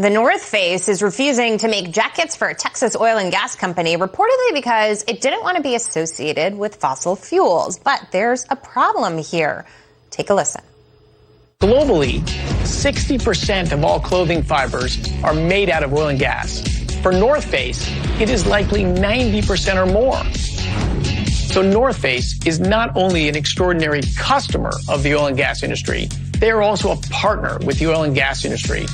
The North Face is refusing to make jackets for a Texas oil and gas company, reportedly because it didn't want to be associated with fossil fuels. But there's a problem here. Take a listen. Globally, 60% of all clothing fibers are made out of oil and gas. For North Face, it is likely 90% or more. So North Face is not only an extraordinary customer of the oil and gas industry, they are also a partner with the oil and gas industry.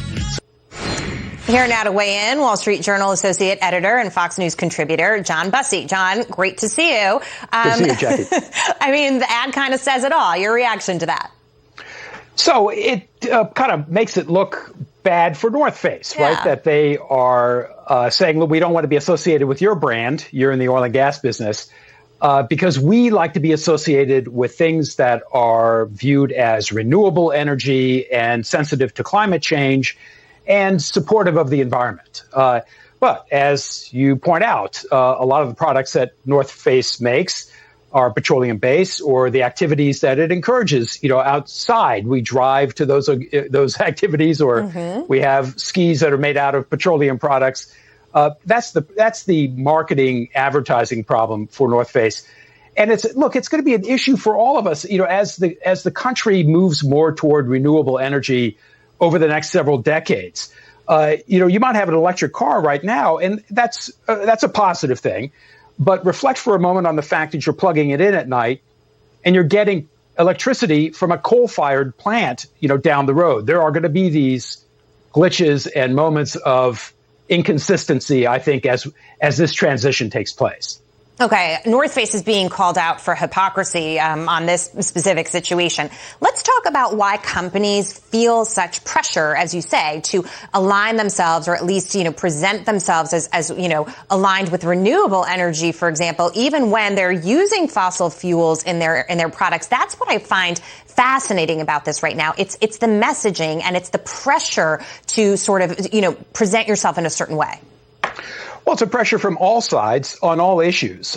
Here now to weigh in, Wall Street Journal associate editor and Fox News contributor, John Bussey. John, great to see you. Good to see you, Jackie. I mean, the ad kind of says it all. Your reaction to that? So it kind of makes it look bad for North Face, right? That they are saying, look, we don't want to be associated with your brand. You're in the oil and gas business. Because we like to be associated with things that are viewed as renewable energy and sensitive to climate change and supportive of the environment. But as you point out, a lot of the products that North Face makes are petroleum-based, or the activities that it encourages, outside. We drive to those activities, or we have skis that are made out of petroleum products. That's the marketing advertising problem for North Face. And it's going to be an issue for all of us, as the country moves more toward renewable energy over the next several decades. You might have an electric car right now, and that's a positive thing. But reflect for a moment on the fact that you're plugging it in at night and you're getting electricity from a coal-fired plant, down the road. There are going to be these glitches and moments of inconsistency, I think, as this transition takes place. Okay, North Face is being called out for hypocrisy on this specific situation. Let's talk about why companies feel such pressure, as you say, to align themselves, or at least, present themselves as aligned with renewable energy, for example, even when they're using fossil fuels in their products. That's what I find fascinating about this right now. It's the messaging, and it's the pressure to sort of, present yourself in a certain way. Well, it's a pressure from all sides on all issues.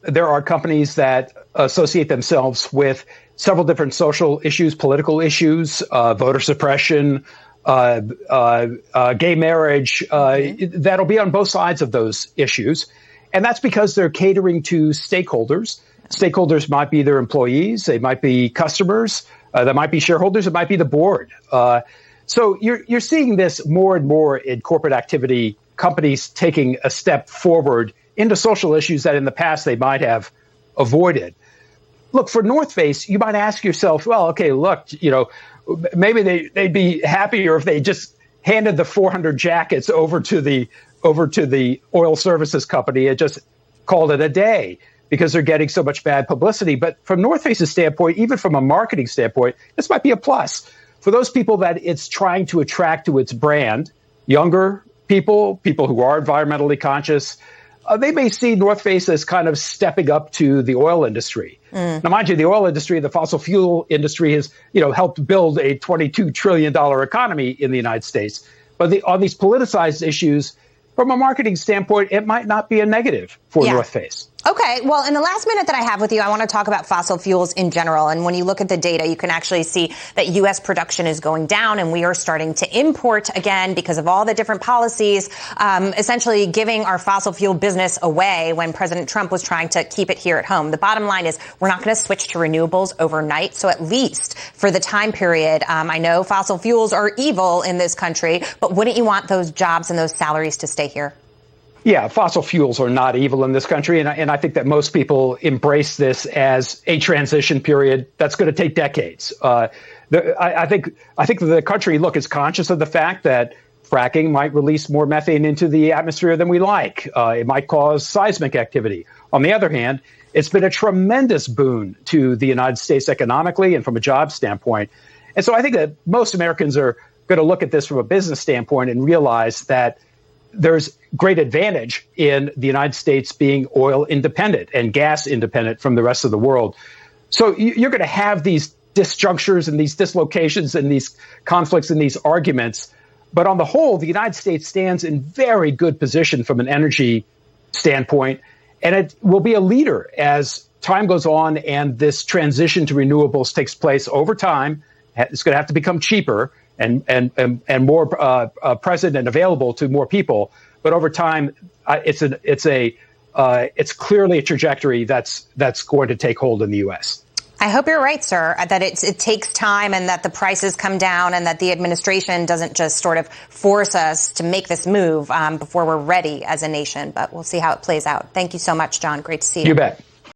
There are companies that associate themselves with several different social issues, political issues, voter suppression, gay marriage. That'll be on both sides of those issues. And that's because they're catering to stakeholders. Stakeholders might be their employees. They might be customers. They might be shareholders. It might be the board. So you're seeing this more and more in corporate activity, companies taking a step forward into social issues that in the past they might have avoided. Look, for North Face, you might ask yourself, well, okay, look, maybe they'd be happier if they just handed the 400 jackets over to the oil services company and just called it a day, because they're getting so much bad publicity. But from North Face's standpoint, even from a marketing standpoint, this might be a plus. For those people that it's trying to attract to its brand, younger people who are environmentally conscious, they may see North Face as kind of stepping up to the oil industry. Now, mind you, the oil industry, the fossil fuel industry has, helped build a $22 trillion economy in the United States. But on these politicized issues, from a marketing standpoint, it might not be a negative for North Face. Okay, well, in the last minute that I have with you, I want to talk about fossil fuels in general. And when you look at the data, you can actually see that U.S. production is going down, and we are starting to import again because of all the different policies, essentially giving our fossil fuel business away when President Trump was trying to keep it here at home. The bottom line is we're not going to switch to renewables overnight. So at least for the time period, I know fossil fuels are evil in this country, but wouldn't you want those jobs and those salaries to stay here? Yeah, fossil fuels are not evil in this country, and I think that most people embrace this as a transition period that's going to take decades. I think the country, is conscious of the fact that fracking might release more methane into the atmosphere than we like. It might cause seismic activity. On the other hand, it's been a tremendous boon to the United States economically and from a job standpoint. And so I think that most Americans are going to look at this from a business standpoint and realize that there's great advantage in the United States being oil independent and gas independent from the rest of the world. So you're going to have these disjunctures and these dislocations and these conflicts and these arguments. But on the whole, the United States stands in very good position from an energy standpoint, and it will be a leader as time goes on and this transition to renewables takes place over time. It's going to have to become cheaper. and more present and available to more people. But over time, it's clearly a trajectory that's going to take hold in the U.S. I hope you're right, sir, that it takes time and that the prices come down and that the administration doesn't just sort of force us to make this move before we're ready as a nation. But we'll see how it plays out. Thank you so much, John. Great to see you. You bet.